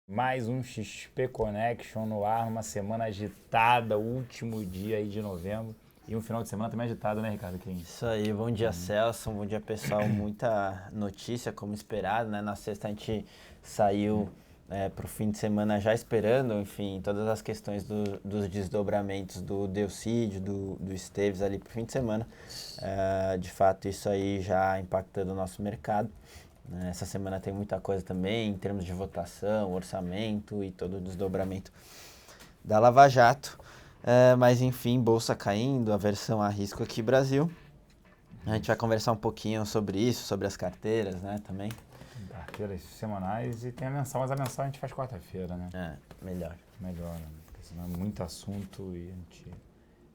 Mais um XP Connection no ar, uma semana agitada, último dia aí de novembro. E um final de semana também agitado, né, Ricardo? Isso aí, bom dia, Celso, bom dia, pessoal. Muita notícia, como esperado, né? Na sexta a gente saiu para o fim de semana já esperando, enfim, todas as questões dos desdobramentos do Delcídio, do Esteves ali para o fim de semana. De fato, isso aí já impactando o nosso mercado. Essa semana tem muita coisa também, em termos de votação, orçamento e todo o desdobramento da Lava Jato. Mas enfim, bolsa caindo, aversão a risco aqui Brasil. A gente vai conversar um pouquinho sobre isso, sobre as carteiras, né, também. Carteiras semanais e tem a mensal, mas a mensal a gente faz quarta-feira, né? Melhor. Melhor, né? Porque senão é muito assunto e a gente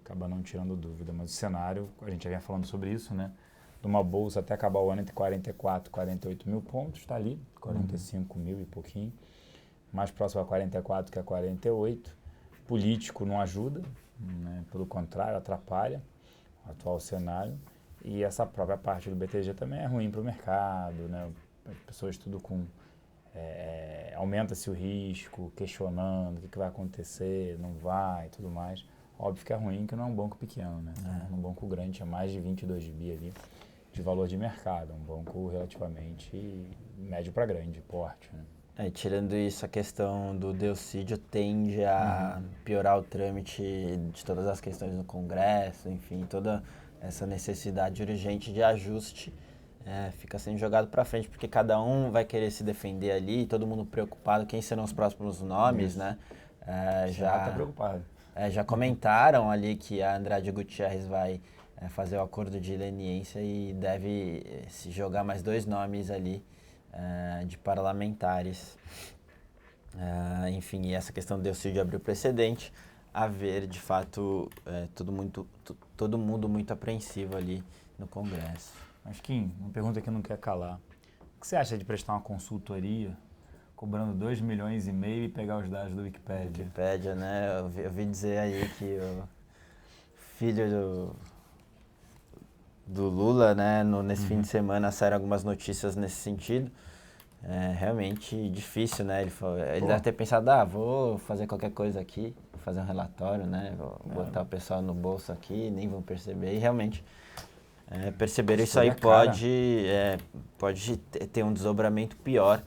acaba não tirando dúvida. Mas o cenário, a gente já vinha falando sobre isso, né? De uma bolsa até acabar o ano entre 44 e 48 mil pontos, está ali, 45 mil e pouquinho. Mais próximo a 44 que a 48. Político não ajuda, né? Pelo contrário, atrapalha o atual cenário. E essa própria parte do BTG também é ruim para o mercado, né? As pessoas tudo com... aumenta-se o risco, questionando o que vai acontecer, não vai e tudo mais. Óbvio que é ruim que não é um banco pequeno, né? Um banco grande, tinha mais de 22 bi ali de valor de mercado. Um banco relativamente médio para grande, porte, né? Tirando isso, a questão do Delcídio tende a piorar o trâmite de todas as questões no Congresso, enfim, toda essa necessidade urgente de ajuste fica sendo jogado para frente, porque cada um vai querer se defender ali, todo mundo preocupado, quem serão os próximos nomes, né? Já está preocupado. Já comentaram ali que a Andrade Gutierrez vai fazer o acordo de leniência e deve se jogar mais 2 nomes ali de parlamentares. Enfim, e essa questão do Delcídio abriu precedente, a ver, de fato, todo mundo muito apreensivo ali no Congresso. Mas, Kim, uma pergunta que não quer calar. O que você acha de prestar uma consultoria cobrando 2,5 milhões e pegar os dados do Wikipedia? Wikipedia, né? Eu vi dizer aí que o filho do Lula, né, nesse fim de semana saíram algumas notícias nesse sentido. Realmente difícil, né? Ele deve ter pensado, vou fazer qualquer coisa aqui, vou fazer um relatório, né? Vou botar o pessoal no bolso aqui, nem vão perceber. E realmente, perceberam isso aí pode ter um desdobramento pior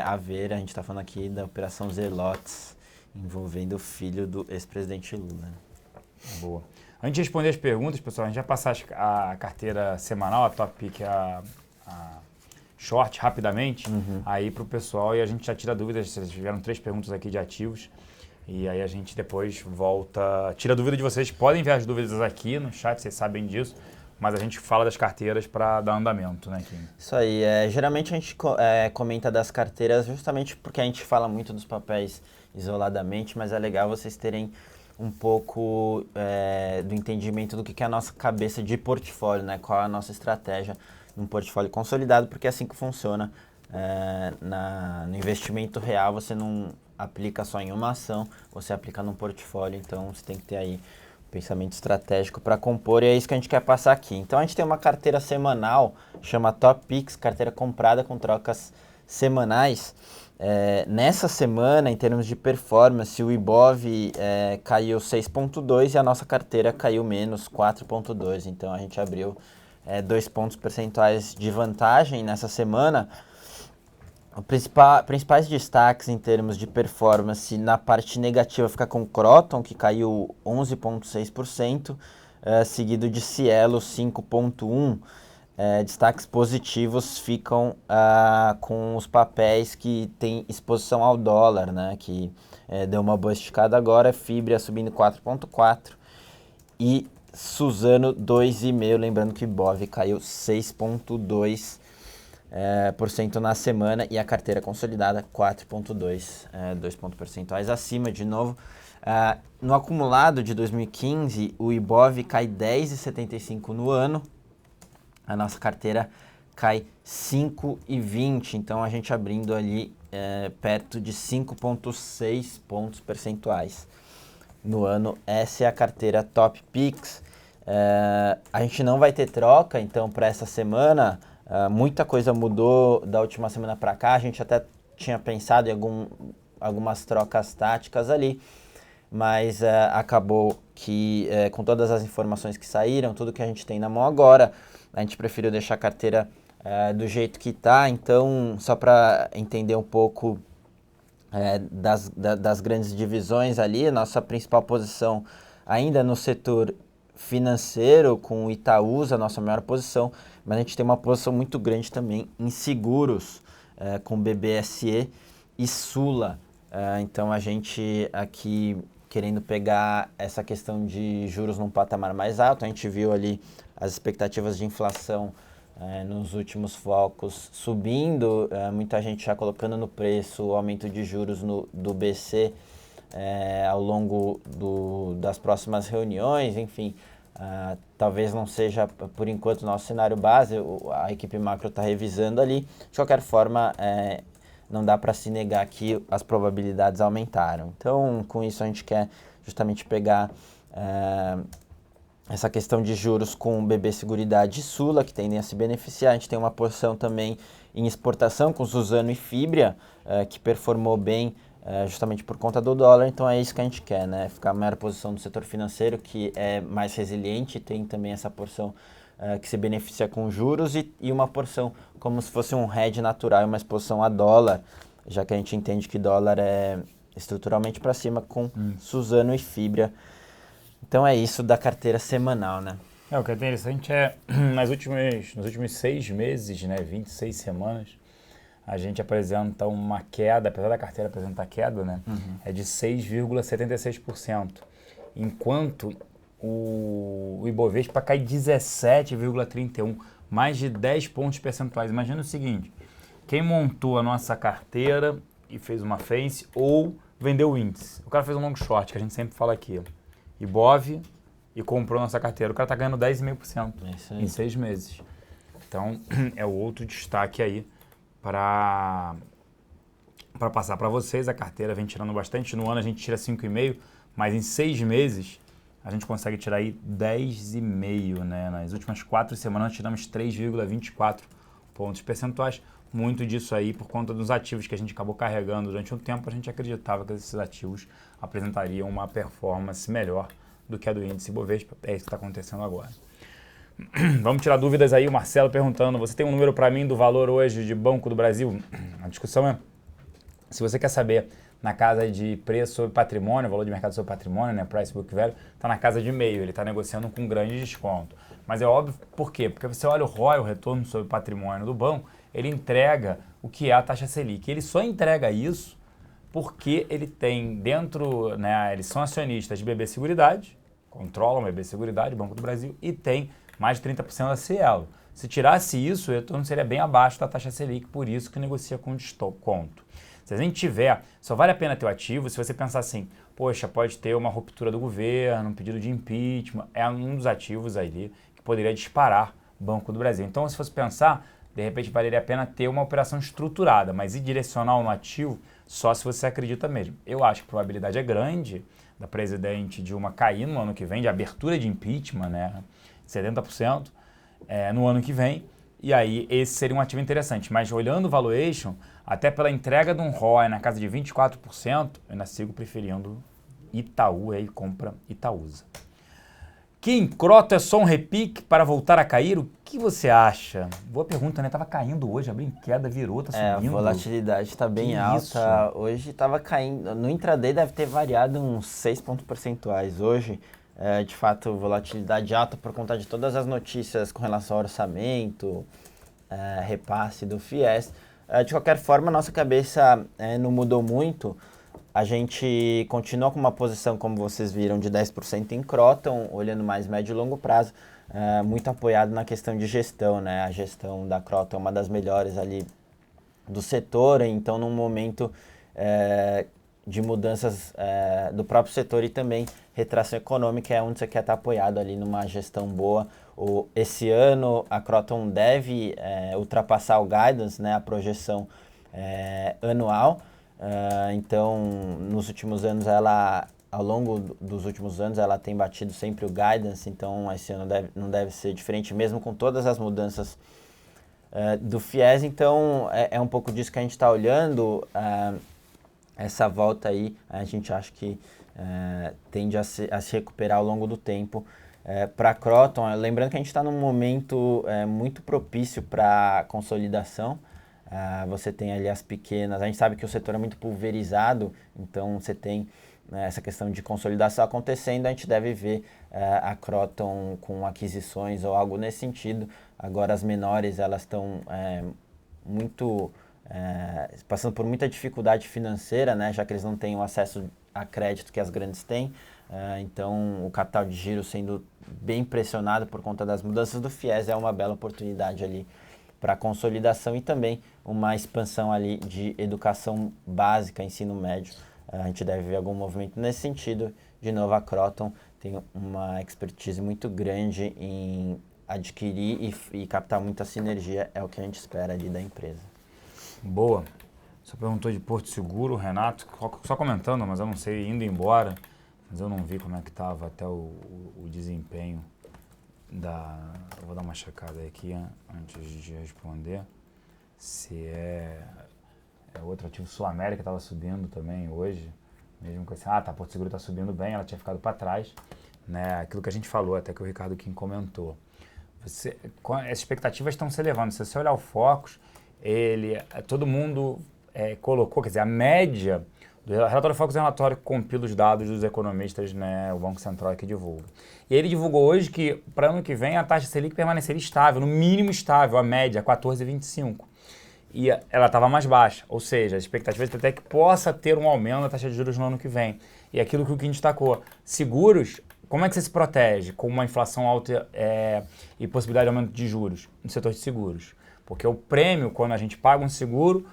a ver. A gente está falando aqui da Operação Zelotes, envolvendo o filho do ex-presidente Lula. Boa. Antes de responder as perguntas, pessoal, a gente vai passar a carteira semanal, a Top Pick, a short, rapidamente, aí para o pessoal, e a gente já tira dúvidas. Vocês tiveram 3 perguntas aqui de ativos, e aí a gente depois volta, tira dúvida de vocês. Podem enviar as dúvidas aqui no chat, vocês sabem disso, mas a gente fala das carteiras para dar andamento, né, Kim? Isso aí. Geralmente a gente comenta das carteiras justamente porque a gente fala muito dos papéis isoladamente, mas é legal vocês terem um pouco do entendimento do que é a nossa cabeça de portfólio, né? Qual é a nossa estratégia num portfólio consolidado, porque é assim que funciona. No investimento real, você não aplica só em uma ação, você aplica num portfólio, então você tem que ter aí um pensamento estratégico para compor, e é isso que a gente quer passar aqui. Então a gente tem uma carteira semanal, chama Top Picks, carteira comprada com trocas semanais. Nessa semana, em termos de performance, o Ibov caiu 6,2 e a nossa carteira caiu menos 4,2. Então a gente abriu 2 pontos percentuais de vantagem nessa semana. Os principais destaques em termos de performance na parte negativa fica com o Croton, que caiu 11,6%, seguido de Cielo, 5,1%. Destaques positivos ficam com os papéis que têm exposição ao dólar, né, que deu uma boa esticada agora, Fibria subindo 4,4% e Suzano 2,5%, lembrando que Ibov caiu 6,2% na semana e a carteira consolidada 4,2%, 2 pontos percentuais acima de novo. No acumulado de 2015, o Ibov cai 10,75% no ano, a nossa carteira cai 5,20%, então a gente abrindo ali perto de 5,6 pontos percentuais no ano. Essa é a carteira Top Picks. A gente não vai ter troca, então, para essa semana. Muita coisa mudou da última semana para cá. A gente até tinha pensado em algumas trocas táticas ali, mas acabou que com todas as informações que saíram, tudo que a gente tem na mão agora, a gente preferiu deixar a carteira do jeito que está. Então, só para entender um pouco das grandes divisões ali, a nossa principal posição ainda no setor financeiro, com o Itaúsa, a nossa maior posição, mas a gente tem uma posição muito grande também em seguros, com BBSE e Sula. Então, a gente aqui querendo pegar essa questão de juros num patamar mais alto, a gente viu ali as expectativas de inflação nos últimos focos subindo, muita gente já colocando no preço o aumento de juros do BC ao longo das próximas reuniões, enfim, talvez não seja por enquanto o nosso cenário base, a equipe macro está revisando ali. De qualquer forma, não dá para se negar que as probabilidades aumentaram. Então, com isso a gente quer justamente pegar essa questão de juros com BB Seguridade e Sula, que tendem a se beneficiar. A gente tem uma porção também em exportação com Suzano e Fibria, que performou bem justamente por conta do dólar. Então é isso que a gente quer, né? Ficar a maior posição do setor financeiro, que é mais resiliente, tem também essa porção que se beneficia com juros e uma porção como se fosse um hedge natural, uma exposição a dólar, já que a gente entende que dólar é estruturalmente para cima com Suzano e Fibria. Então é isso da carteira semanal, né? O que é interessante nos últimos 6 meses, né, 26 semanas, a gente apresenta uma queda, apesar da carteira apresentar queda, né, é de 6,76%, enquanto o Ibovespa cai 17,31%, mais de 10 pontos percentuais. Imagina o seguinte, quem montou a nossa carteira e fez uma face ou vendeu o índice. O cara fez um long short, que a gente sempre fala aqui, Ibov, e comprou nossa carteira. O cara está ganhando 10,5% em 6 meses. Então, é o outro destaque aí para passar para vocês. A carteira vem tirando bastante. No ano a gente tira 5,5%, mas em 6 meses a gente consegue tirar aí 10,5%, né? Nas últimas 4 semanas nós tiramos 3,24 pontos percentuais. Muito disso aí por conta dos ativos que a gente acabou carregando durante um tempo. A gente acreditava que esses ativos apresentariam uma performance melhor do que a do índice Bovespa. É isso que está acontecendo agora. Vamos tirar dúvidas aí. O Marcelo perguntando, você tem um número para mim do valor hoje de Banco do Brasil? A discussão é, se você quer saber na casa de preço sobre patrimônio, valor de mercado sobre patrimônio, né, price book value, está na casa de meio, ele está negociando com grande desconto. Mas é óbvio, por quê? Porque você olha o ROI, o retorno sobre patrimônio do banco, ele entrega o que é a taxa Selic. Ele só entrega isso porque ele tem dentro, né, eles são acionistas de BB Seguridade, controlam a BB Seguridade, Banco do Brasil, e tem mais de 30% da Cielo. Se tirasse isso, o retorno seria bem abaixo da taxa Selic, por isso que negocia com desconto. Se a gente tiver, só vale a pena ter o ativo se você pensar assim, poxa, pode ter uma ruptura do governo, um pedido de impeachment, é um dos ativos ali que poderia disparar Banco do Brasil. Então, se fosse pensar, de repente valeria a pena ter uma operação estruturada, mas ir direcional no ativo só se você acredita mesmo. Eu acho que a probabilidade é grande da presidente Dilma cair no ano que vem, de abertura de impeachment, né, 70% no ano que vem, e aí esse seria um ativo interessante. Mas olhando o valuation, até pela entrega de um ROI na casa de 24%, eu ainda sigo preferindo Itaú, aí compra Itaúsa. Que Incroto é só um repique para voltar a cair? O que você acha? Boa pergunta, né? Tava caindo hoje, abriu em queda, virou, tá subindo. A volatilidade está bem alta. Isso? Hoje estava caindo. No intraday deve ter variado uns 6 pontos percentuais. Hoje, de fato, volatilidade alta por conta de todas as notícias com relação ao orçamento, repasse do FIES. De qualquer forma, nossa cabeça não mudou muito. A gente continua com uma posição, como vocês viram, de 10% em Croton, olhando mais médio e longo prazo, muito apoiado na questão de gestão, né? A gestão da Croton é uma das melhores ali do setor, então num momento de mudanças do próprio setor e também retração econômica é onde você quer estar apoiado ali numa gestão boa. Esse ano a Croton deve ultrapassar o guidance, né? A projeção anual. Então, nos últimos anos, ao longo dos últimos anos, ela tem batido sempre o guidance, então esse ano não deve ser diferente, mesmo com todas as mudanças do FIES, então é um pouco disso que a gente está olhando. Essa volta aí, a gente acha que tende a se recuperar ao longo do tempo. Para a Kroton, lembrando que a gente está num momento muito propício para consolidação. Você tem ali as pequenas, a gente sabe que o setor é muito pulverizado, então você tem essa questão de consolidação acontecendo, a gente deve ver a Kroton com aquisições ou algo nesse sentido. Agora as menores, elas estão passando por muita dificuldade financeira, né, já que eles não têm o acesso a crédito que as grandes têm. Então o capital de giro sendo bem pressionado por conta das mudanças do FIES é uma bela oportunidade ali para consolidação e também uma expansão ali de educação básica, ensino médio. A gente deve ver algum movimento nesse sentido. De novo, a Kroton tem uma expertise muito grande em adquirir e captar muita sinergia, é o que a gente espera ali da empresa. Boa. Você perguntou de Porto Seguro, Renato, só comentando, mas eu não sei, indo embora, mas eu não vi como é que estava até o desempenho eu vou dar uma checada aqui antes de responder, se é outro ativo Sul-América que estava subindo também hoje, mesmo com esse, Porto Seguro está subindo bem, ela tinha ficado para trás, né, aquilo que a gente falou, até que o Ricardo Kim comentou. As expectativas estão se elevando, se você olhar o Focus, todo mundo colocou, quer dizer, a média do relatório Focus é um relatório que compila os dados dos economistas, né, o Banco Central que divulga. E ele divulgou hoje que para ano que vem a taxa Selic permaneceria estável, no mínimo estável, a média 14,25. E ela estava mais baixa, ou seja, a expectativa é até que possa ter um aumento da taxa de juros no ano que vem. E aquilo que o Kim destacou, seguros, como é que você se protege com uma inflação alta e possibilidade de aumento de juros no setor de seguros? Porque o prêmio, quando a gente paga um seguro,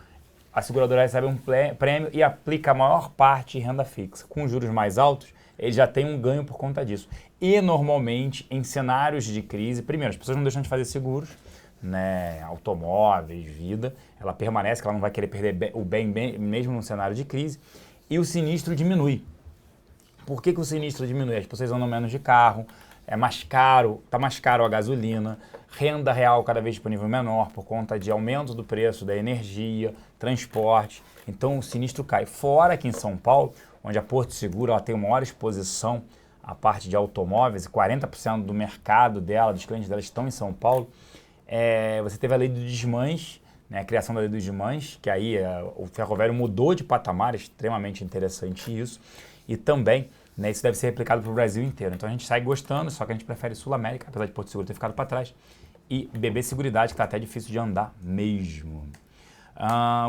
a seguradora recebe um prêmio e aplica a maior parte em renda fixa. Com juros mais altos, ele já tem um ganho por conta disso. E normalmente, em cenários de crise, primeiro, as pessoas não deixam de fazer seguros, né, automóveis, vida, ela permanece, que ela não vai querer perder o bem mesmo num cenário de crise, e o sinistro diminui. Por que o sinistro diminui? As pessoas andam menos de carro, é mais caro, está mais caro a gasolina, renda real cada vez disponível menor por conta de aumento do preço da energia, transporte, então o sinistro cai. Fora aqui em São Paulo, onde a Porto Seguro ela tem uma maior exposição à parte de automóveis, e 40% do mercado dela, dos clientes dela estão em São Paulo, você teve a lei dos desmães, né, a criação da lei dos desmães, que aí o ferroviário mudou de patamar, extremamente interessante isso, e também, né, isso deve ser replicado para o Brasil inteiro. Então a gente sai gostando, só que a gente prefere Sul-América, apesar de Porto Seguro ter ficado para trás, e BB Seguridade, que está até difícil de andar mesmo.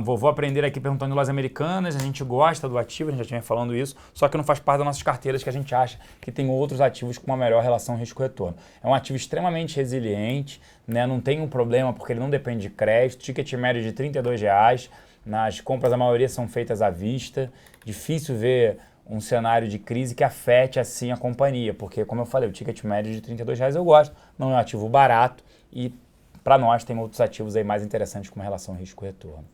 Vou aprender aqui perguntando em lojas americanas, a gente gosta do ativo, a gente já tinha falando isso, só que não faz parte das nossas carteiras que a gente acha que tem outros ativos com uma melhor relação risco-retorno. É um ativo extremamente resiliente, né, não tem um problema porque ele não depende de crédito, ticket médio de R$32, nas compras a maioria são feitas à vista, difícil ver um cenário de crise que afete assim a companhia, porque como eu falei, o ticket médio de R$32 eu gosto, não é um ativo barato e para nós tem outros ativos aí mais interessantes com uma relação risco-retorno.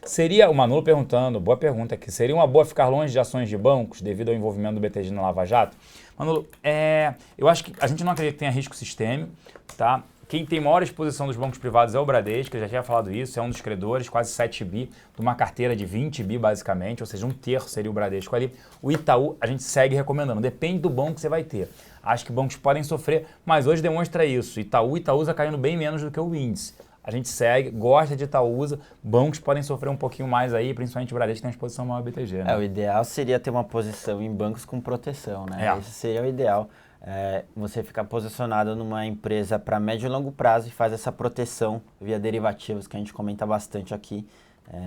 Seria, o Manolo perguntando, boa pergunta aqui, seria uma boa ficar longe de ações de bancos devido ao envolvimento do BTG na Lava Jato? Manolo, eu acho que a gente não acredita que tenha risco sistêmico, tá? Quem tem maior exposição dos bancos privados é o Bradesco, eu já tinha falado isso, é um dos credores, quase 7 bi, de uma carteira de 20 bi basicamente, ou seja, 1/3 seria o Bradesco ali. O Itaú a gente segue recomendando, depende do banco que você vai ter. Acho que bancos podem sofrer, mas hoje demonstra isso. Itaúsa caindo bem menos do que o índice. A gente segue, gosta de Itaúsa, bancos podem sofrer um pouquinho mais aí, principalmente o Bradesco que tem uma exposição maior ao BTG. Né? O ideal seria ter uma posição em bancos com proteção, né? Esse seria o ideal. Você ficar posicionado numa empresa para médio e longo prazo e faz essa proteção via derivativos, que a gente comenta bastante aqui,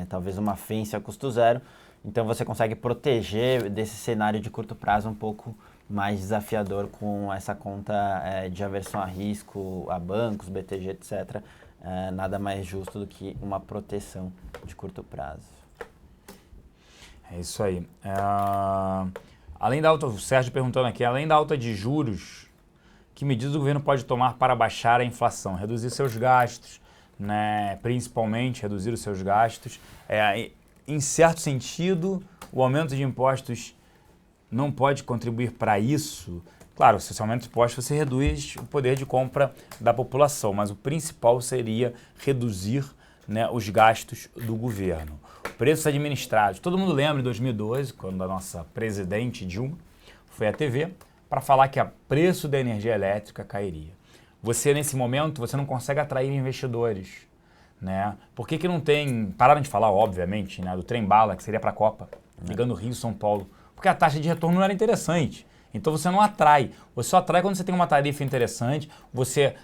talvez uma FENC a custo zero. Então você consegue proteger desse cenário de curto prazo um pouco mais desafiador com essa conta de aversão a risco, a bancos, BTG, etc. Nada mais justo do que uma proteção de curto prazo. É isso aí. Além da alta, o Sérgio perguntando aqui, além da alta de juros, que medidas o governo pode tomar para baixar a inflação? Reduzir seus gastos, né? Principalmente reduzir os seus gastos. Em certo sentido, o aumento de impostos não pode contribuir para isso, Claro, se você aumenta os impostos, você reduz o poder de compra da população, mas o principal seria reduzir, né, os gastos do governo. Preços administrados. Todo mundo lembra em 2012, quando a nossa presidente Dilma foi à TV para falar que o preço da energia elétrica cairia. Você, nesse momento, você não consegue atrair investidores, né? Por que não tem... Pararam de falar, obviamente, né, do trem-bala, que seria para a Copa, ligando Rio e São Paulo, porque a taxa de retorno não era interessante. Então você não atrai. Você só atrai quando você tem uma tarifa interessante, você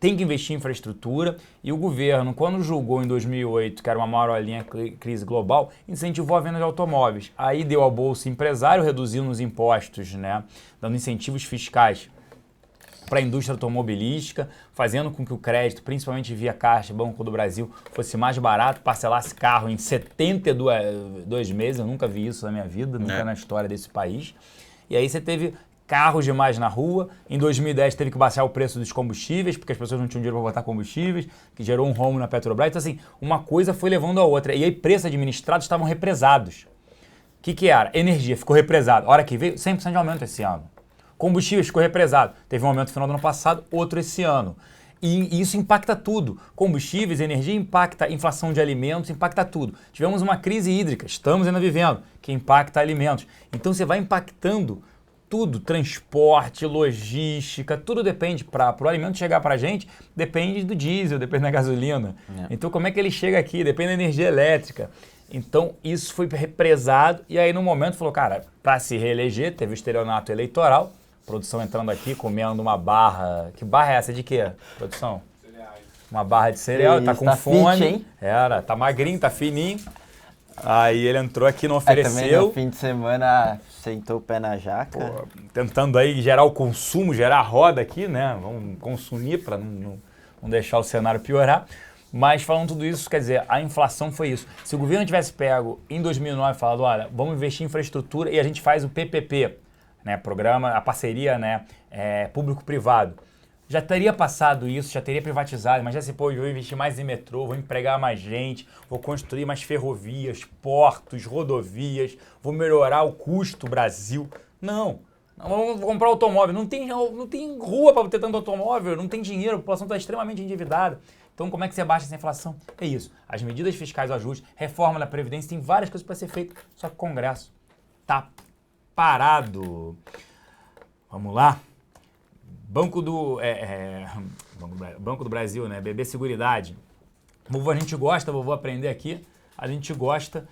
tem que investir em infraestrutura, e o governo, quando julgou em 2008, que era uma maior linha crise global, incentivou a venda de automóveis. Aí deu ao bolso empresário, reduzindo os impostos, né, dando incentivos fiscais para a indústria automobilística, fazendo com que o crédito, principalmente via Caixa, Banco do Brasil, fosse mais barato, parcelasse carro em 72 meses, eu nunca vi isso na minha vida, nunca na história desse país. E aí você teve carros demais na rua, em 2010 teve que baixar o preço dos combustíveis, porque as pessoas não tinham dinheiro para botar combustíveis, que gerou um rombo na Petrobras. Então assim, uma coisa foi levando a outra, e aí preços administrados estavam represados. O que era? Energia ficou represado. A hora que veio, 100% de aumento esse ano. Combustíveis ficou represado. Teve um aumento no final do ano passado, outro esse ano. E isso impacta tudo. Combustíveis, energia impacta, inflação de alimentos, impacta tudo. Tivemos uma crise hídrica, estamos ainda vivendo, que impacta alimentos. Então você vai impactando tudo, transporte, logística, tudo depende, para o alimento chegar para a gente, depende do diesel, depende da gasolina. Então como é que ele chega aqui? Depende da energia elétrica. Então isso foi represado, e aí no momento falou, cara, para se reeleger, teve o estelionato eleitoral, produção entrando aqui, comendo uma barra. Que barra é essa? De quê, produção? Cereais. Uma barra de cereal, tá com fome. Fit, hein? Tá magrinho, tá fininho. Aí ele entrou aqui, não ofereceu. Também no fim de semana sentou o pé na jaca. Pô, tentando aí gerar o consumo, gerar a roda aqui, né? Vamos consumir para não deixar o cenário piorar. Mas falando tudo isso, quer dizer, a inflação foi isso. Se o governo tivesse pego em 2009 e falado, olha, vamos investir em infraestrutura e a gente faz o PPP, né, programa, a parceria, né, público-privado, já teria passado isso, já teria privatizado, mas já se pô, vou investir mais em metrô, vou empregar mais gente, vou construir mais ferrovias, portos, rodovias, vou melhorar o custo Brasil. Não, vamos comprar automóvel, não tem rua para ter tanto automóvel, não tem dinheiro, a população está extremamente endividada. Então como é que você baixa essa inflação? É isso, as medidas fiscais, o ajuste, reforma da Previdência, tem várias coisas para ser feito, só que o Congresso tá parado. Vamos lá. Banco do Brasil, né? BB Seguridade. Vovô, a gente gosta, vovô aprender aqui. A gente gosta,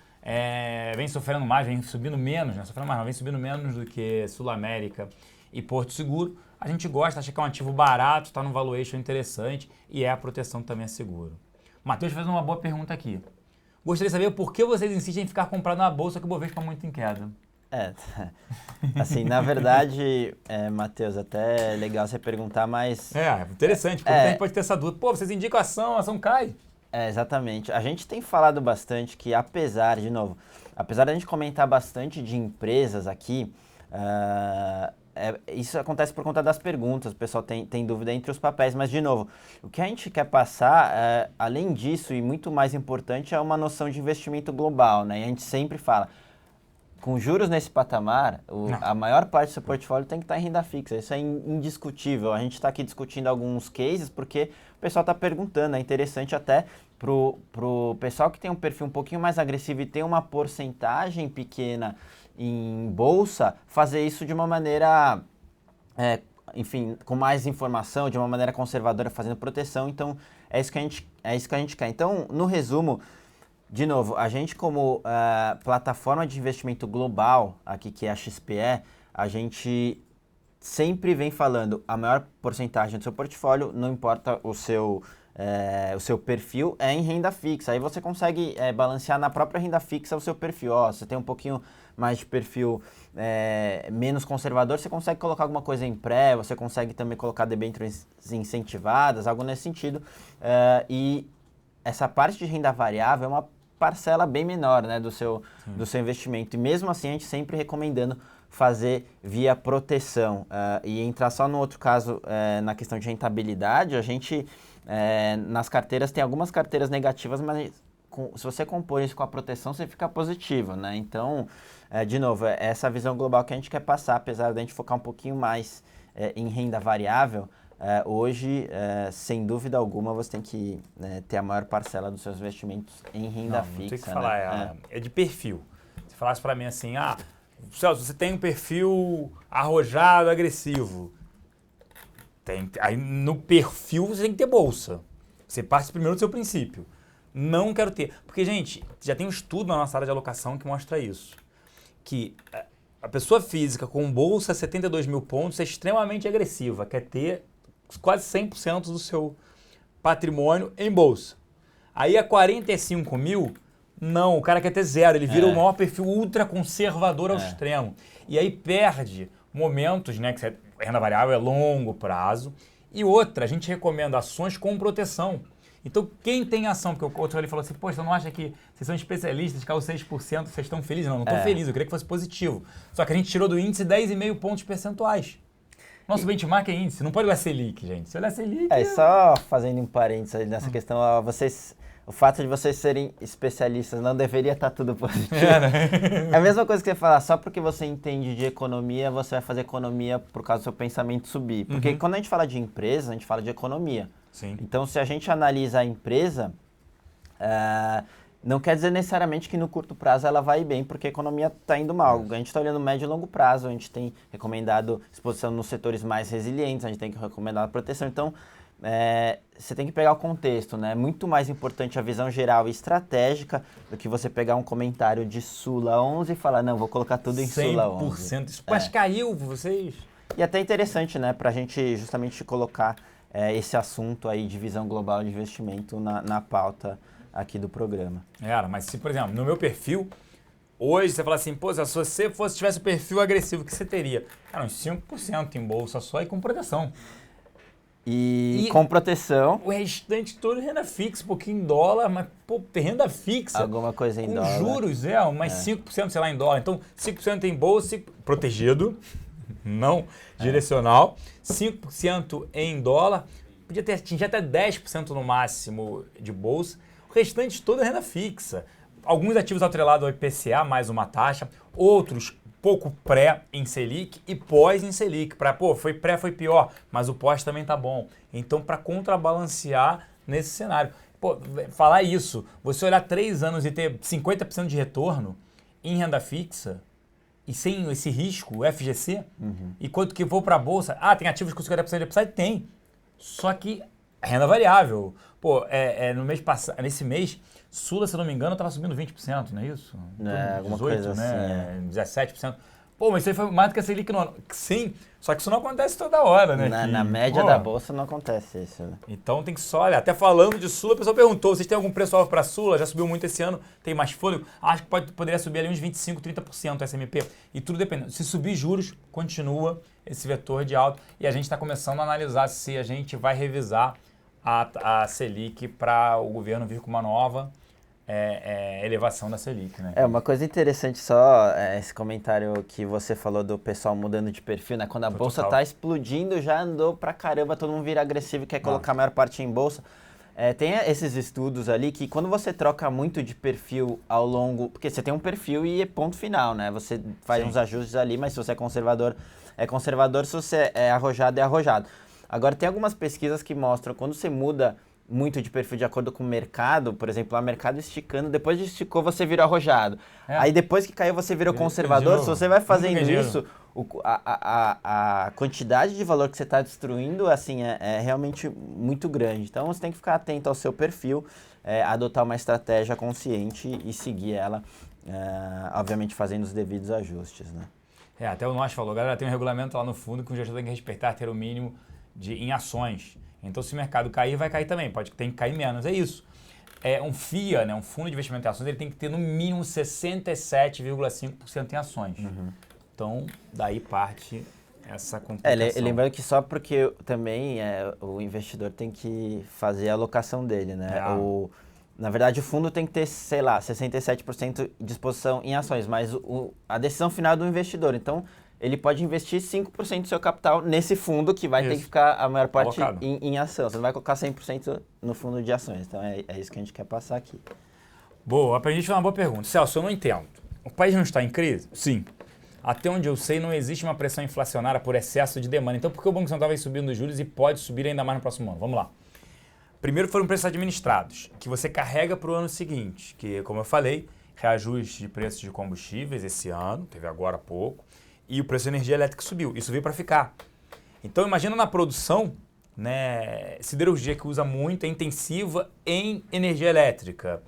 vem sofrendo mais, vem subindo menos, né? Sofrendo mais não, vem subindo menos do que Sul América e Porto Seguro. A gente gosta, acha que é um ativo barato, está num valuation interessante e a proteção também é seguro. Matheus faz uma boa pergunta aqui. Gostaria de saber por que vocês insistem em ficar comprando na bolsa que o Bovespa é muito em queda. Assim, na verdade, Matheus, até é legal você perguntar, mas... Interessante, porque a gente pode ter essa dúvida. Pô, vocês indicam a ação cai. Exatamente. A gente tem falado bastante que apesar de a gente comentar bastante de empresas aqui, isso acontece por conta das perguntas, o pessoal tem dúvida entre os papéis, mas de novo, o que a gente quer passar, além disso e muito mais importante, é uma noção de investimento global, né? E a gente sempre fala... Com juros nesse patamar, a maior parte do seu portfólio tem que estar em renda fixa. Isso é indiscutível. A gente está aqui discutindo alguns cases porque o pessoal está perguntando. É interessante até pro pessoal que tem um perfil um pouquinho mais agressivo e tem uma porcentagem pequena em bolsa, fazer isso de uma maneira, enfim, com mais informação, de uma maneira conservadora, fazendo proteção. Então, é isso que a gente quer. Então, no resumo... De novo, a gente como plataforma de investimento global, aqui que é a XPE, a gente sempre vem falando a maior porcentagem do seu portfólio, não importa o seu perfil, é em renda fixa. Aí você consegue balancear na própria renda fixa o seu perfil. Você tem um pouquinho mais de perfil menos conservador, você consegue colocar alguma coisa em pré, você consegue também colocar debêntures incentivadas, algo nesse sentido. E essa parte de renda variável é uma parcela bem menor, né, do seu investimento. E mesmo assim, a gente sempre recomendando fazer via proteção. E entrar só no outro caso, na questão de rentabilidade, a gente, nas carteiras, tem algumas carteiras negativas, mas se você compor isso com a proteção, você fica positivo, né? Então, de novo, é essa visão global que a gente quer passar, apesar de a gente focar um pouquinho mais em renda variável. Hoje, sem dúvida alguma, você tem que ter a maior parcela dos seus investimentos em renda fixa. Não tem que falar, é de perfil. Se falasse para mim assim, Celso, você tem um perfil arrojado, agressivo. Aí no perfil você tem que ter bolsa. Você parte primeiro do seu princípio. Não quero ter. Porque, gente, já tem um estudo na nossa área de alocação que mostra isso. Que a pessoa física com bolsa 72 mil pontos é extremamente agressiva. Quer ter quase 100% do seu patrimônio em bolsa. Aí a 45 mil, não, o cara quer ter zero. Ele vira o maior perfil ultra conservador ao extremo. E aí perde momentos, né? Que renda variável é longo prazo. E outra, a gente recomenda ações com proteção. Então, quem tem ação, porque o outro ali falou assim, poxa, você não acha que vocês são especialistas, caiu 6%, vocês estão felizes? Não estou feliz, eu queria que fosse positivo. Só que a gente tirou do índice 10,5 pontos percentuais. Nosso benchmark é índice, não pode olhar Selic, gente. Se olhar Selic... Só fazendo um parênteses aí nessa questão, o fato de vocês serem especialistas não deveria estar tudo positivo. É a mesma coisa que você falar, só porque você entende de economia, você vai fazer economia por causa do seu pensamento subir. Porque quando a gente fala de empresa, a gente fala de economia. Sim. Então, se a gente analisa a empresa, não quer dizer necessariamente que no curto prazo ela vai bem, porque a economia está indo mal. A gente está olhando médio e longo prazo, a gente tem recomendado exposição nos setores mais resilientes, a gente tem que recomendar a proteção. Então, você tem que pegar o contexto, né? É muito mais importante a visão geral e estratégica do que você pegar um comentário de Sula 11 e falar, não, vou colocar tudo em Sula 11. 100%. Mas caiu, vocês... E até interessante, né? Para a gente justamente colocar esse assunto aí de visão global de investimento na pauta aqui do programa. Mas se, por exemplo, no meu perfil, hoje você fala assim, pô, se você tivesse o perfil agressivo, o que você teria? Cara, uns 5% em bolsa só e com proteção. E com proteção. O restante todo renda fixa, um pouquinho em dólar, mas pô, renda fixa. Alguma coisa em com dólar. Juros, mais 5%, sei lá, em dólar. Então, 5% em bolsa, protegido, não direcional, 5% em dólar, podia atingir até 10% no máximo de bolsa. O restante todo é renda fixa. Alguns ativos atrelados ao IPCA, mais uma taxa, outros pouco pré em Selic e pós em Selic. Foi pré, foi pior, mas o pós também tá bom. Então, para contrabalancear nesse cenário. Falar isso, você olhar 3 anos e ter 50% de retorno em renda fixa e sem esse risco, o FGC, e quanto que for para a bolsa, tem ativos com 50% de upside? Tem. Só que renda variável. No mês passado, nesse mês, Sula, se não me engano, estava subindo 20%, não é isso? Alguma coisa né? Assim. 17%. Mas isso aí foi mais do que a Selic no ano. Sim, só que isso não acontece toda hora, né? Na média da bolsa não acontece isso, né? Então tem que só olhar. Até falando de Sula, a pessoa perguntou, vocês têm algum preço-alvo para Sula? Já subiu muito esse ano, tem mais fôlego? Acho que poderia subir ali uns 25%, 30% o SMP. E tudo depende. Se subir juros, continua esse vetor de alta. E a gente está começando a analisar se a gente vai revisar a Selic para o governo vir com uma nova elevação da Selic, né? Uma coisa interessante só, esse comentário que você falou do pessoal mudando de perfil, né? Quando a bolsa está explodindo, já andou pra caramba, todo mundo vira agressivo e quer colocar a maior parte em bolsa. Tem esses estudos ali que quando você troca muito de perfil ao longo... Porque você tem um perfil e ponto final, né? Você faz uns ajustes ali, mas se você é conservador, se você é arrojado, é arrojado. Agora, tem algumas pesquisas que mostram quando você muda muito de perfil de acordo com o mercado, por exemplo, o mercado esticando, depois de esticou você virou arrojado. Aí depois que caiu você virou conservador, se você vai fazendo isso, a quantidade de valor que você está destruindo assim, é realmente muito grande. Então você tem que ficar atento ao seu perfil, adotar uma estratégia consciente e seguir ela, obviamente fazendo os devidos ajustes, né? Até o Nós falou, galera, tem um regulamento lá no fundo que o gestor tem que respeitar, ter o mínimo em ações. Então, se o mercado cair, vai cair também. Tem que cair menos. É isso. Um FIA, né, um fundo de investimento em ações, ele tem que ter no mínimo 67,5% em ações. Então, daí parte essa complicação. Lembrando que só porque também o investidor tem que fazer a alocação dele, né? Na verdade, o fundo tem que ter, 67% de exposição em ações, mas a decisão final é do investidor. Então, ele pode investir 5% do seu capital nesse fundo que vai ter que ficar a maior parte em ação. Você não vai colocar 100% no fundo de ações. Então, é isso que a gente quer passar aqui. Boa, pra gente fazer uma boa pergunta. Celso, eu não entendo. O país não está em crise? Sim. Até onde eu sei, não existe uma pressão inflacionária por excesso de demanda. Então, por que o Banco Central vem subindo os juros e pode subir ainda mais no próximo ano? Vamos lá. Primeiro foram preços administrados, que você carrega para o ano seguinte, que, como eu falei, reajuste de preços de combustíveis esse ano, teve agora há pouco, e o preço da energia elétrica subiu. Isso veio para ficar. Então, imagina na produção, né, siderurgia que usa muito, é intensiva em energia elétrica.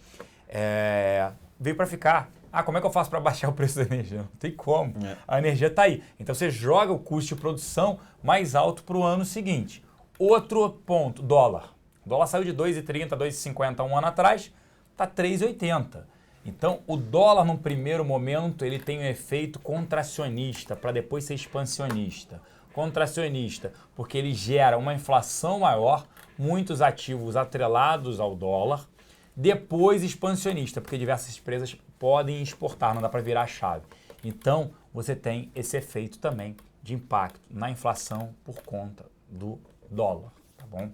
Veio para ficar. Ah, como é que eu faço para baixar o preço da energia? Não tem como. A energia está aí. Então você joga o custo de produção mais alto para o ano seguinte. Outro ponto, dólar. O dólar saiu de 2,30, 2,50 um ano atrás, está 3,80. Então o dólar no primeiro momento ele tem um efeito contracionista para depois ser expansionista. Contracionista, porque ele gera uma inflação maior, muitos ativos atrelados ao dólar. Depois expansionista, porque diversas empresas podem exportar, não dá para virar a chave. Então, você tem esse efeito também de impacto na inflação por conta do dólar, tá bom?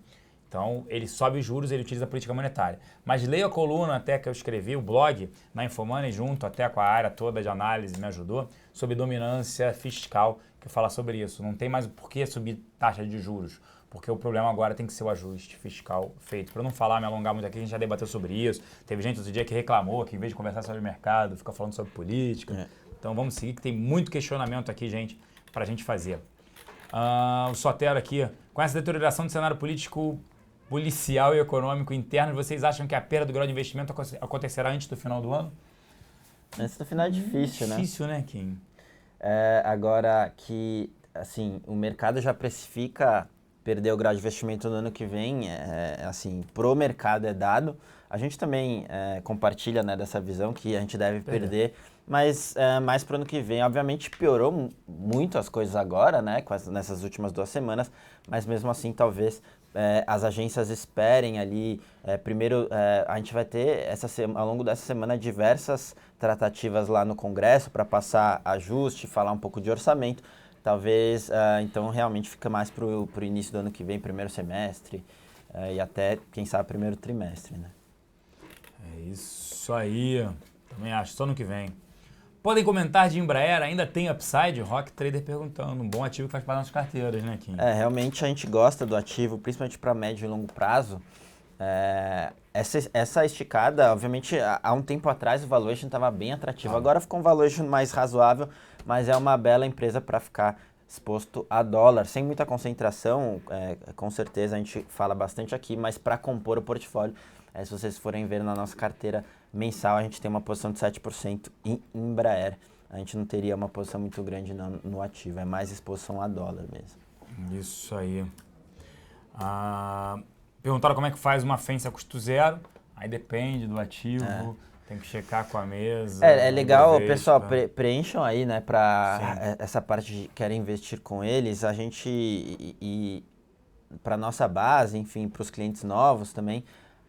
Então, ele sobe os juros, ele utiliza a política monetária. Mas leia a coluna até que eu escrevi, o blog, na Infomoney, junto até com a área toda de análise, me ajudou, sobre dominância fiscal, que fala sobre isso. Não tem mais por que subir taxa de juros, porque o problema agora tem que ser o ajuste fiscal feito. Para não falar, me alongar muito aqui, a gente já debateu sobre isso. Teve gente outro dia que reclamou que em vez de conversar sobre mercado, fica falando sobre política. Então vamos seguir, que tem muito questionamento aqui, gente, para a gente fazer. O Sotero aqui, com essa deterioração do cenário policial e econômico interno, vocês acham que a perda do grau de investimento acontecerá antes do final do ano? Antes do final é difícil, né? Difícil, né, Kim? Agora que, assim, o mercado já precifica perder o grau de investimento no ano que vem, assim, pro mercado é dado. A gente também compartilha, né, dessa visão que a gente deve perder, mas mais pro ano que vem. Obviamente piorou muito as coisas agora, né, nessas últimas 2 semanas, mas mesmo assim talvez as agências esperem ali. Primeiro, a gente vai ter ao longo dessa semana diversas tratativas lá no Congresso para passar ajuste, falar um pouco de orçamento. Talvez, então, realmente fica mais para o início do ano que vem, primeiro semestre, e até, quem sabe, primeiro trimestre, né? É isso aí. Também acho, só no que vem. Podem comentar de Embraer, ainda tem upside? Rock Trader perguntando. Um bom ativo que faz parte das nossas carteiras, né, Kim? Realmente a gente gosta do ativo, principalmente para médio e longo prazo. Essa esticada, obviamente, há um tempo atrás o valuation estava bem atrativo. Agora ficou um valuation mais razoável, mas é uma bela empresa para ficar exposto a dólar, sem muita concentração. Com certeza a gente fala bastante aqui, mas para compor o portfólio, se vocês forem ver na nossa carteira mensal, a gente tem uma posição de 7% em Embraer. A gente não teria uma posição muito grande no ativo, é mais exposição a dólar mesmo. Isso aí. Perguntaram como é que faz uma FENS a custo zero. Aí depende do ativo, tem que checar com a mesa. É legal, pessoal, preencham aí, né, para essa parte de querem investir com eles. A gente, e para nossa base, enfim, para os clientes novos também,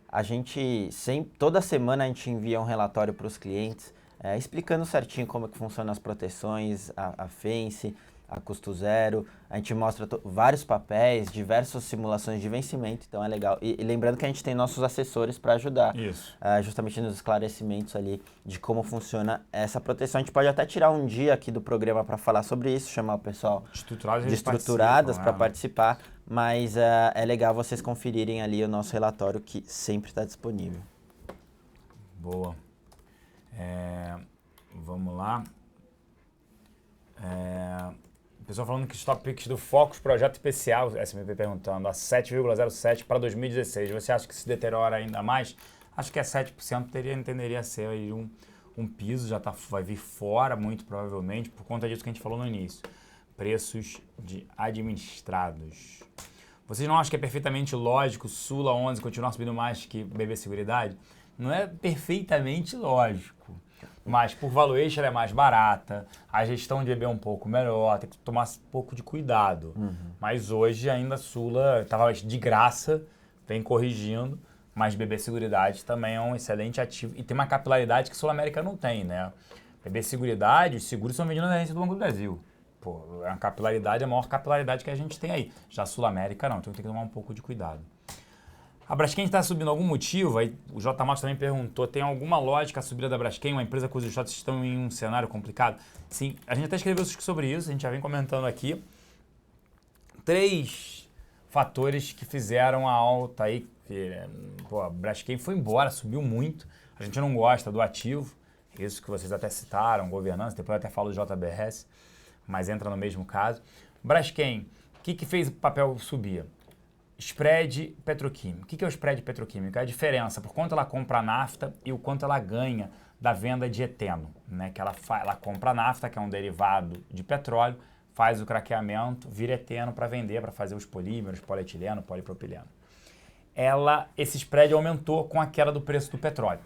a gente, toda semana a gente envia um relatório para os clientes, explicando certinho como é que funcionam as proteções, a FENS, a custo zero. A gente mostra vários papéis, diversas simulações de vencimento, então é legal. E lembrando que a gente tem nossos assessores para ajudar, justamente nos esclarecimentos ali de como funciona essa proteção. A gente pode até tirar um dia aqui do programa para falar sobre isso, chamar o pessoal de estruturadas para participar, mas é legal vocês conferirem ali o nosso relatório que sempre está disponível. Boa. Vamos lá. O pessoal falando que os top picks do Focus Projeto Especial, SMP perguntando, a 7,07 para 2016. Você acha que se deteriora ainda mais? Acho que a 7% entenderia ser aí um piso, vai vir fora muito provavelmente, por conta disso que a gente falou no início. Preços de administrados. Vocês não acham que é perfeitamente lógico Sula 11 continuar subindo mais que BB Seguridade? Não é perfeitamente lógico. Mas por valuation ela é mais barata, a gestão de EB é um pouco melhor, tem que tomar um pouco de cuidado. Mas hoje ainda a Sula estava de graça, vem corrigindo, mas BB Seguridade também é um excelente ativo e tem uma capilaridade que a Sul América não tem, né? BB Seguridade, os seguros são vendidos na agência do Banco do Brasil. Pô, a capilaridade é a maior capilaridade que a gente tem aí. Já a Sul América não, então tem que tomar um pouco de cuidado. A Braskem está subindo algum motivo? Aí o J. Matos também perguntou, tem alguma lógica a subida da Braskem, uma empresa cujos shots estão em um cenário complicado? Sim, a gente até escreveu sobre isso, a gente já vem comentando aqui. 3 fatores que fizeram a alta aí, a Braskem foi embora, subiu muito, a gente não gosta do ativo, isso que vocês até citaram, governança, depois eu até falo do JBS, mas entra no mesmo caso. Braskem, o que fez o papel subir? Spread petroquímico. O que é o spread petroquímico? É a diferença por quanto ela compra a nafta e o quanto ela ganha da venda de eteno, né? Que ela compra a nafta, que é um derivado de petróleo, faz o craqueamento, vira eteno para vender, para fazer os polímeros, polietileno, polipropileno. Esse spread aumentou com a queda do preço do petróleo.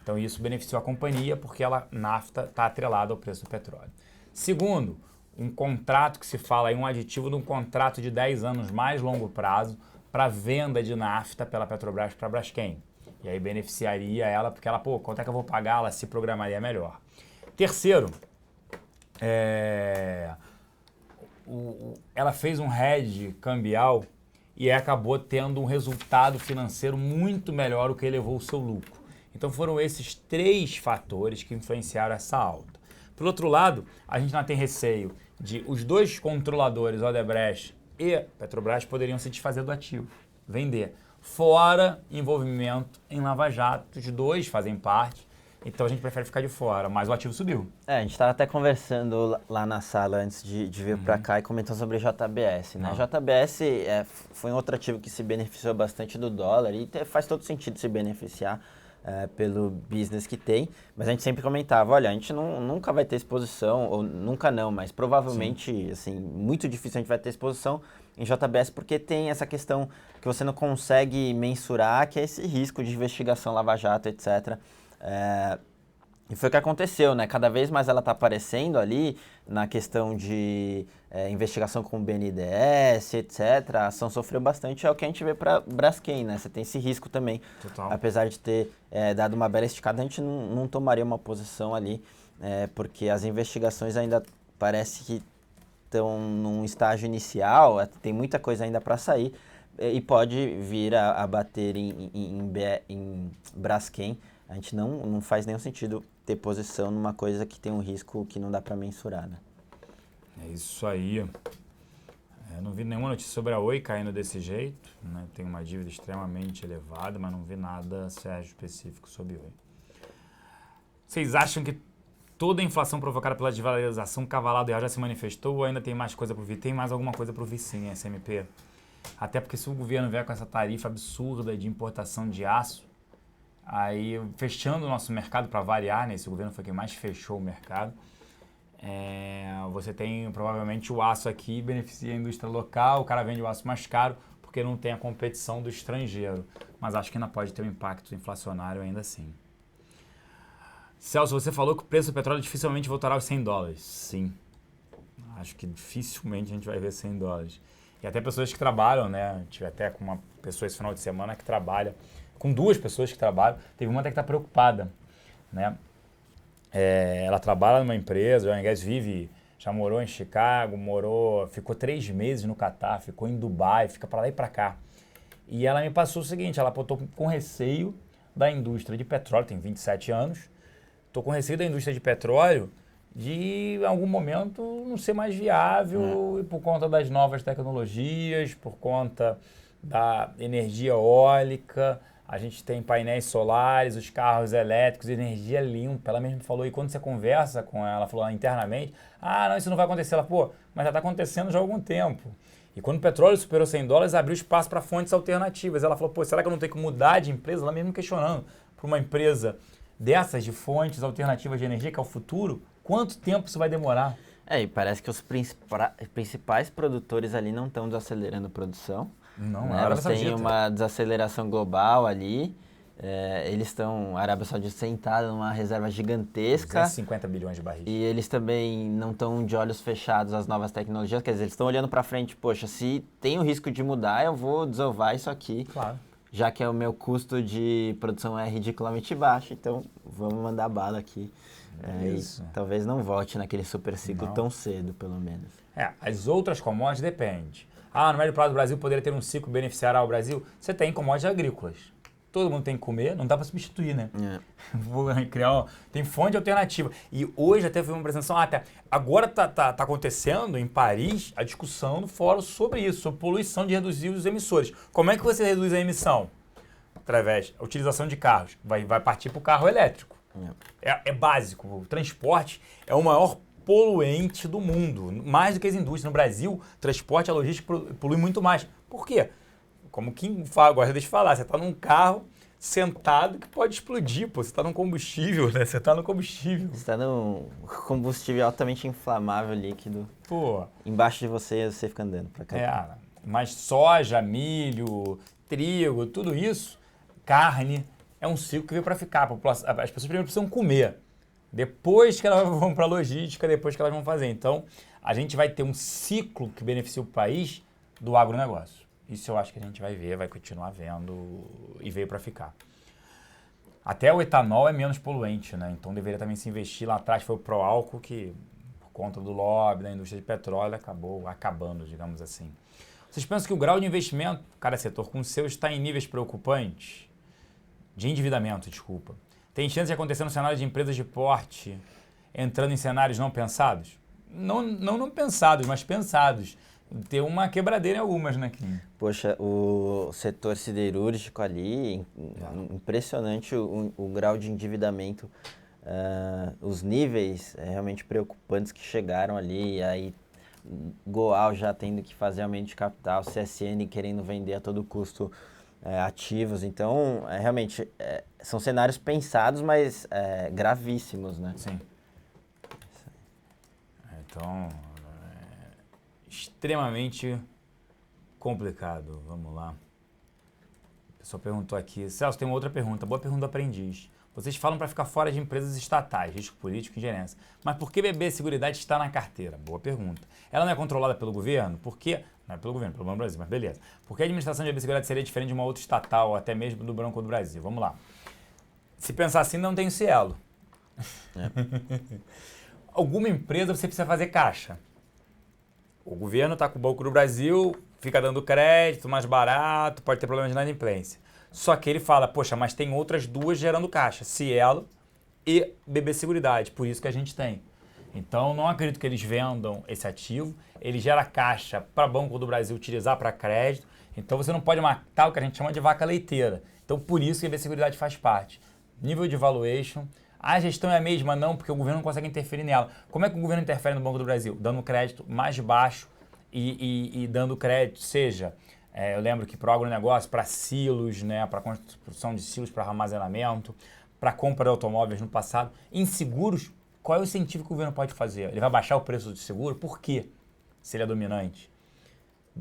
Então isso beneficiou a companhia porque a nafta está atrelada ao preço do petróleo. Segundo, um contrato que se fala aí, um aditivo de um contrato de 10 anos mais longo prazo para venda de nafta pela Petrobras para a Braskem. E aí beneficiaria ela, porque ela, quanto é que eu vou pagar? Ela se programaria melhor. Terceiro, ela fez um hedge cambial e acabou tendo um resultado financeiro muito melhor, o que elevou o seu lucro. Então foram esses 3 fatores que influenciaram essa alta. Por outro lado, a gente não tem receio de os 2 controladores, Odebrecht e Petrobras, poderiam se desfazer do ativo, vender. Fora envolvimento em Lava Jato, os 2 fazem parte, então a gente prefere ficar de fora, mas o ativo subiu. A gente estava até conversando lá na sala antes de vir para cá e comentando sobre JBS, né? JBS foi um outro ativo que se beneficiou bastante do dólar e faz todo sentido se beneficiar pelo business que tem, mas a gente sempre comentava, olha, a gente nunca vai ter exposição, ou nunca não, mas provavelmente, assim, muito difícil a gente vai ter exposição em JBS porque tem essa questão que você não consegue mensurar, que é esse risco de investigação Lava Jato, etc. E foi o que aconteceu, né? Cada vez mais ela está aparecendo ali na questão de investigação com o BNDES, etc. A ação sofreu bastante, é o que a gente vê para Braskem, né? Você tem esse risco também. Total. Apesar de ter dado uma bela esticada, a gente não tomaria uma posição ali, porque as investigações ainda parece que estão num estágio inicial, tem muita coisa ainda para sair e pode vir a bater em Braskem. A gente não faz nenhum sentido ter posição numa coisa que tem um risco que não dá para mensurar, né? É isso aí. Eu não vi nenhuma notícia sobre a Oi caindo desse jeito, né? Tem uma dívida extremamente elevada, mas não vi nada, Sérgio, específico sobre Oi. Vocês acham que toda a inflação provocada pela desvalorização cavalada já se manifestou ou ainda tem mais coisa por vir? Tem mais alguma coisa por vir sim, SMP? Até porque se o governo vier com essa tarifa absurda de importação de aço, aí fechando o nosso mercado para variar, né? Esse governo foi quem mais fechou o mercado. Você tem provavelmente o aço aqui, beneficia a indústria local, o cara vende o aço mais caro porque não tem a competição do estrangeiro. Mas acho que ainda pode ter um impacto inflacionário ainda assim. Celso, você falou que o preço do petróleo dificilmente voltará aos $100. Sim, acho que dificilmente a gente vai ver $100. E até pessoas que trabalham, né? Tive até com uma pessoa esse final de semana que trabalha, com 2 pessoas que trabalham, teve uma até que está preocupada, né? Ela trabalha numa empresa, o oil and gas vive, já morou em Chicago, ficou 3 meses no Catar, ficou em Dubai, fica para lá e para cá. E ela me passou o seguinte, ela estou com receio da indústria de petróleo, tem 27 anos, estou com receio da indústria de petróleo de, em algum momento, não ser mais viável, e por conta das novas tecnologias, por conta da energia eólica. A gente tem painéis solares, os carros elétricos, energia limpa. Ela mesmo falou, e quando você conversa com ela, ela falou internamente, não, isso não vai acontecer. Ela, mas já está acontecendo já há algum tempo. E quando o petróleo superou $100, abriu espaço para fontes alternativas. Ela falou, será que eu não tenho que mudar de empresa? Ela mesmo questionando, para uma empresa dessas de fontes alternativas de energia, que é o futuro, quanto tempo isso vai demorar? E parece que os principais produtores ali não estão desacelerando a produção. Não, né? Você tem uma desaceleração global ali, a Arábia Saudita sentada numa reserva gigantesca. 250 bilhões de barris. E eles também não estão de olhos fechados às novas tecnologias, quer dizer, eles estão olhando para frente, poxa, se tem o risco de mudar, eu vou desovar isso aqui. Claro. Já que o meu custo de produção é ridiculamente baixo, então vamos mandar bala aqui. Isso. E talvez não volte naquele super ciclo tão cedo, pelo menos. As outras commodities depende. no médio prazo o Brasil poderia ter um ciclo que beneficiará o Brasil. Você tem commodities agrícolas. Todo mundo tem que comer, não dá para substituir, né? Vou criar, tem fonte alternativa. E hoje até foi uma apresentação, agora tá acontecendo em Paris a discussão no fórum sobre isso, sobre poluição, de reduzir os emissores. Como é que você reduz a emissão? Através da utilização de carros. Vai partir para o carro elétrico. É básico. O transporte é o maior poluente do mundo, mais do que as indústrias. No Brasil, transporte e a logística polui muito mais. Por quê? Como quem gosta de falar, você está num carro sentado que pode explodir, pô. Você está num combustível, né? Você está no combustível. Você está num combustível altamente inflamável, líquido. Pô. Embaixo de você fica andando para cá. Mas soja, milho, trigo, tudo isso, carne, é um ciclo que veio para ficar. As pessoas primeiro precisam comer. Depois que elas vão para a logística, depois que elas vão fazer. Então, a gente vai ter um ciclo que beneficia o país do agronegócio. Isso eu acho que a gente vai ver, vai continuar vendo e veio para ficar. Até o etanol é menos poluente, né? Então deveria também se investir. Lá atrás foi o Proálcool que, por conta do lobby da indústria de petróleo, acabou acabando, digamos assim. Vocês pensam que o grau de investimento, cada setor com o seu, está em níveis preocupantes? De endividamento, desculpa. Tem chance de acontecer no cenário de empresas de porte entrando em cenários não pensados? Não pensados, mas pensados. Ter uma quebradeira em algumas, né, Kim? Poxa, o setor siderúrgico ali, impressionante o grau de endividamento, os níveis realmente preocupantes que chegaram ali, aí Goal já tendo que fazer aumento de capital, CSN querendo vender a todo custo ativos, então realmente são cenários pensados, mas gravíssimos, né? Sim. Então, extremamente complicado. Vamos lá. O pessoal perguntou aqui. Celso, tem uma outra pergunta. Boa pergunta do aprendiz. Vocês falam para ficar fora de empresas estatais, risco político e gerência. Mas por que BB Seguridade está na carteira? Boa pergunta. Ela não é controlada pelo governo? Por quê? Não é pelo governo, pelo Banco do Brasil, mas beleza. Por que a administração de BB Seguridade seria diferente de uma outra estatal, ou até mesmo do Banco do Brasil? Vamos lá. Se pensar assim, não tem Cielo. Alguma empresa você precisa fazer caixa. O governo está com o Banco do Brasil, fica dando crédito mais barato, pode ter problema de inadimplência. Só que ele fala, poxa, mas tem outras duas gerando caixa, Cielo e BB Seguridade, por isso que a gente tem. Então, não acredito que eles vendam esse ativo, ele gera caixa para o Banco do Brasil utilizar para crédito, então você não pode matar o que a gente chama de vaca leiteira. Então, por isso que a BB Seguridade faz parte. Nível de valuation, a gestão é a mesma? Não, porque o governo não consegue interferir nela. Como é que o governo interfere no Banco do Brasil? Dando crédito mais baixo e dando crédito, seja, eu lembro que para o agronegócio, para silos, né, para construção de silos para armazenamento, para compra de automóveis no passado. Em seguros, qual é o incentivo que o governo pode fazer? Ele vai baixar o preço do seguro? Por quê? Se ele é dominante.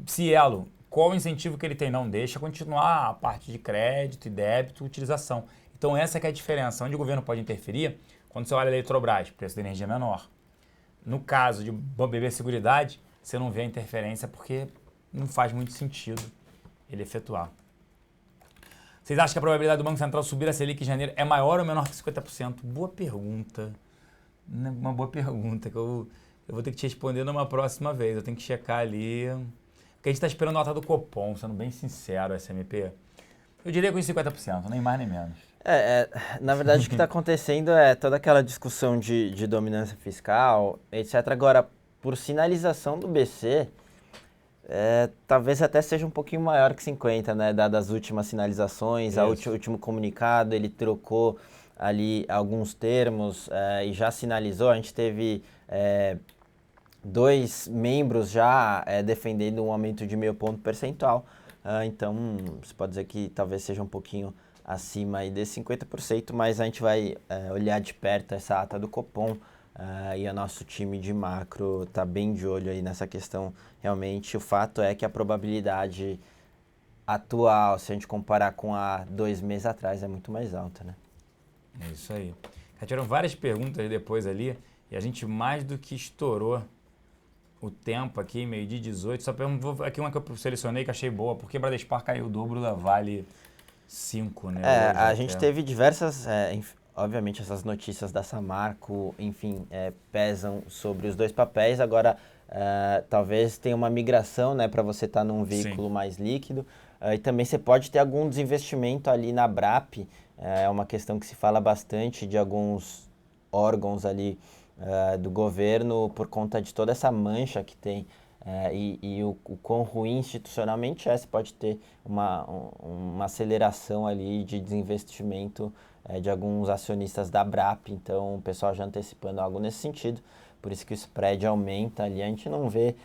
Cielo, qual o incentivo que ele tem? Não deixa continuar a parte de crédito e débito, utilização. Então essa que é a diferença. Onde o governo pode interferir, quando você olha a Eletrobras, preço da energia é menor. No caso de BB Seguridade, você não vê a interferência porque não faz muito sentido ele efetuar. Vocês acham que a probabilidade do Banco Central subir a Selic em janeiro é maior ou menor que 50%? Boa pergunta. Uma boa pergunta que eu vou ter que te responder numa próxima vez. Eu tenho que checar ali. Porque a gente está esperando a nota do Copom, sendo bem sincero, SMP. Eu diria que uns 50%, nem mais nem menos. Na verdade, o que está acontecendo é toda aquela discussão de dominância fiscal, etc. Agora, por sinalização do BC, talvez até seja um pouquinho maior que 50, né? Dadas as últimas sinalizações, o último comunicado, ele trocou ali alguns termos e já sinalizou. A gente teve 2 membros já defendendo um aumento de 0,5 ponto percentual. Então, você pode dizer que talvez seja um pouquinho acima aí desse 50%, mas a gente vai olhar de perto essa ata do Copom e o nosso time de macro está bem de olho aí nessa questão. Realmente, o fato é que a probabilidade atual, se a gente comparar com há 2 meses atrás, é muito mais alta, né? É isso aí. Tiveram várias perguntas depois ali e a gente mais do que estourou o tempo aqui, 12:18. Só pergunto aqui uma que eu selecionei que achei boa. Por que Bradespar caiu o dobro da Vale 5, né? A gente teve diversas, obviamente essas notícias da Samarco, enfim, pesam sobre os 2 papéis. Agora, talvez tenha uma migração, né, para você estar num veículo mais líquido. E também você pode ter algum desinvestimento ali na BRAP, é uma questão que se fala bastante de alguns órgãos ali do governo por conta de toda essa mancha que tem e o quão ruim institucionalmente você pode ter uma aceleração ali de desinvestimento de alguns acionistas da BRAP, então o pessoal já antecipando algo nesse sentido, por isso que o spread aumenta ali, a gente não vê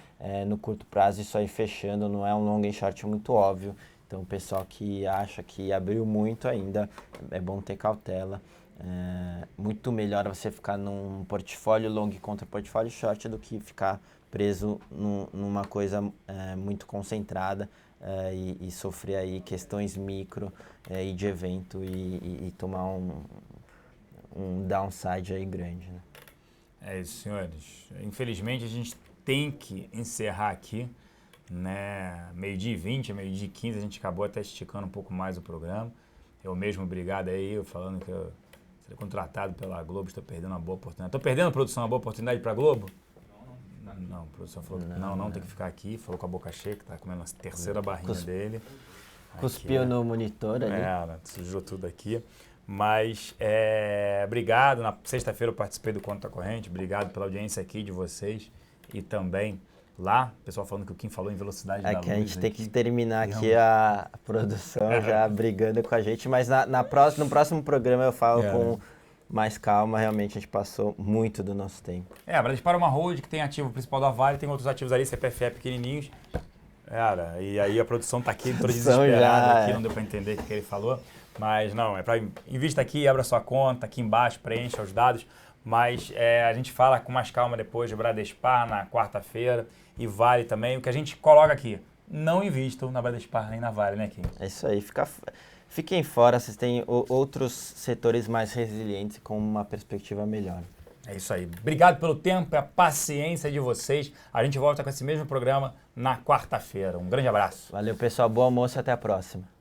no curto prazo isso aí fechando, não é um long and short muito óbvio, então o pessoal que acha que abriu muito ainda, é bom ter cautela. Muito melhor você ficar num portfólio long contra portfólio short do que ficar preso numa coisa muito concentrada e sofrer aí questões micro e de evento e tomar um downside aí grande, né? É isso, senhores. Infelizmente a gente tem que encerrar aqui, né? 12h20, 12h15, a gente acabou até esticando um pouco mais o programa. Eu mesmo, obrigado aí, falando que eu seria contratado pela Globo, estou perdendo uma boa oportunidade. Estou perdendo, produção, uma boa oportunidade para a Globo? Não, a produção falou que não, tem que ficar aqui, falou com a boca cheia, que tá comendo a terceira barrinha dele. Cuspiu no monitor ali. Sujou tudo aqui. Mas, obrigado, na sexta-feira eu participei do Conta Corrente, obrigado pela audiência aqui de vocês e também lá, o pessoal falando que o Kim falou em velocidade da luz. Que a gente tem aqui. que terminar aqui a produção já brigando com a gente, mas no próximo programa eu falo com mais calma, realmente a gente passou muito do nosso tempo. A Bradespar é uma hold que tem ativo principal da Vale, tem outros ativos ali, CPFE pequenininhos. E aí a produção tá aqui toda desesperada, aqui, não deu para entender o que ele falou. Mas não, invista aqui, abra sua conta, aqui embaixo, preencha os dados. Mas a gente fala com mais calma depois de Bradespar na quarta-feira e Vale também. O que a gente coloca aqui, não invistam na Bradespar nem na Vale, né, Kim? É isso aí, fiquem fora, vocês têm outros setores mais resilientes com uma perspectiva melhor. É isso aí. Obrigado pelo tempo e a paciência de vocês. A gente volta com esse mesmo programa na quarta-feira. Um grande abraço. Valeu, pessoal. Bom almoço e até a próxima.